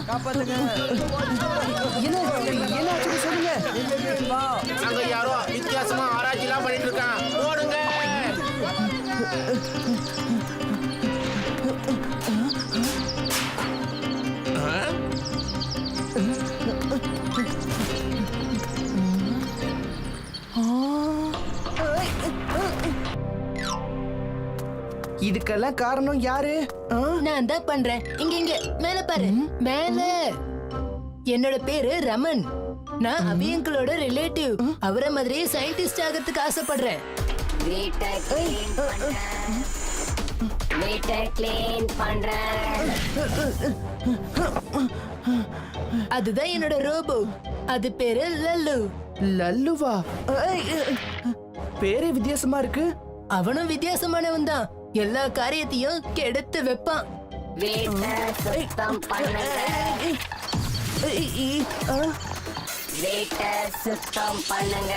காப்பாத்துங்க. என்ன ஆச்சுன்னு சொல்லுங்க. அங்க யாரோ வித்தியாசமா ஆராய்ச்சிலாம் பண்ணிட்டு இருக்கான். ஓடுங்க. இதுக்கெல்லாம் காரணம் யாரு? நான் தான் பண்றேன். இங்க இங்க மேல பாரு, மேல. என்னோட பேரு ரமன். நான் அபியங்களோட ரிலேட்டிவ். அவரை மாதிரியே சயின்டிஸ்ட் ஆகிறதுக்கு ஆசைப்படுறேன். அதுதான் என்னோட ரோபோ. அது பேரு லல்லு. லல்லுவா? பேரே வித்தியாசமா இருக்கு. அவனும் வித்தியாசமானவன் தான். எல்லா காரியத்தையும் கெடுத்து வைப்பான். சுத்தம் பண்ணுங்க.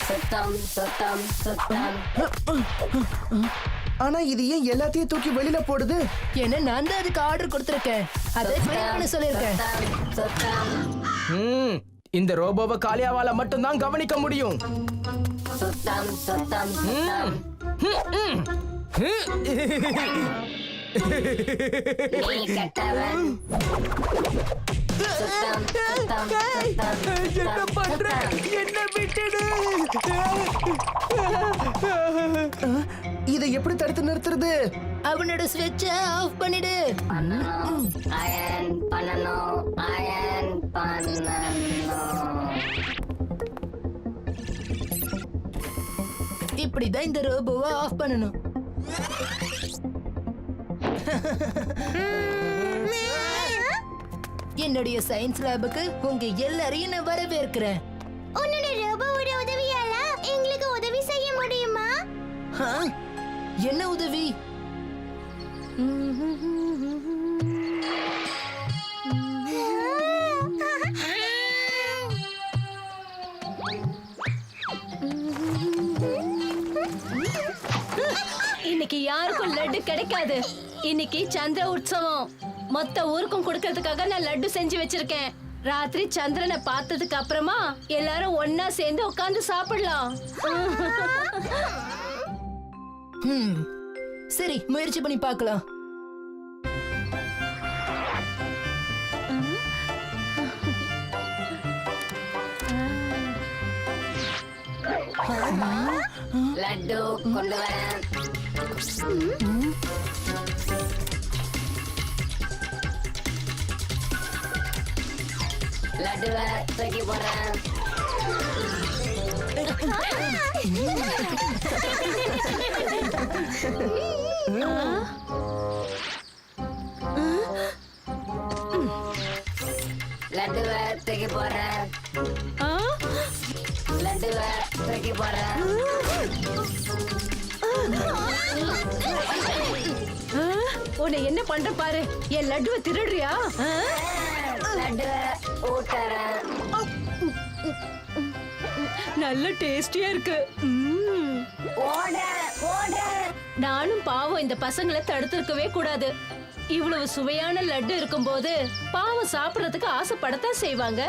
சுத்தம் சுத்தம் சுத்தம். ஆனா இது ஏன் எல்லாத்தையும் தூக்கி வெளியில போடுது? ஏன்னா நான் தான் அதுக்கு ஆர்டர் கொடுத்திருக்கேன். அதை க்ளீன் பண்ண சொல்லிருக்கேன். சுத்தம். இந்த ரோபோவை காளியாவால மட்டும் தான் கவனிக்க முடியும். சுத்தம் சுத்தம் சுத்தம். நீ கெட்டவன். சுத்தம் சுத்தம் சுத்தம். என்ன பண்ற? என்ன விட்டுடு. இதை எப்படி தடுத்து நிறுத்துறது? அவனோட ஸ்விட்சை ஆஃப் பண்ணிடு. அயன் பண்ணணும். அயன் பண்ணணும். இப்படிதான் இந்த ரோபோவை ஆஃப் பண்ணணும். என்னுடைய சயின்ஸ் லேபுக்கு உங்க எல்லாரையும் நான் வரவேற்கிறேன். உன்னோட ரோபோவோட உதவியால எங்களுக்கு உதவி செய்ய முடியுமா? என்ன உதவி? இன்னைக்கு யாருக்கும் லட்டு கிடைக்காது. இன்னைக்கு சந்திர உற்சவம். மொத்த ஊருக்கும் கொடுக்கறதுக்காக நான் லட்டு செஞ்சு வச்சிருக்கேன். ராத்திரி சந்திரனை பார்த்ததுக்கு அப்புறமா எல்லாரும் ஒன்னா சேர்ந்து உட்கார்ந்து சாப்பிடலாம். சரி, முயற்சி பண்ணி பார்க்கலாம். லட்டு கொண்டு வரேன். லட்டுவை தூக்கி போடுறேன். லட்டுவை தூக்கி போடுறேன். லட்டுவை தூக்கி போடுறேன். உன்னை என்ன பண்ற பாரு. என் லட்டுவை திருடுறியா? லட்டுவை ஊட்டுறேன். நல்ல டேஸ்டியா இருக்கு. ஓட ஓட. நானும் பாவம் இந்த பசங்களை தடுத்திருக்கவே கூடாது. இவ்வளவு சுவையான லட்டு இருக்கும்போது பாவம் சாப்பிடறதுக்கு ஆசைப்படத்தான் செய்வாங்க.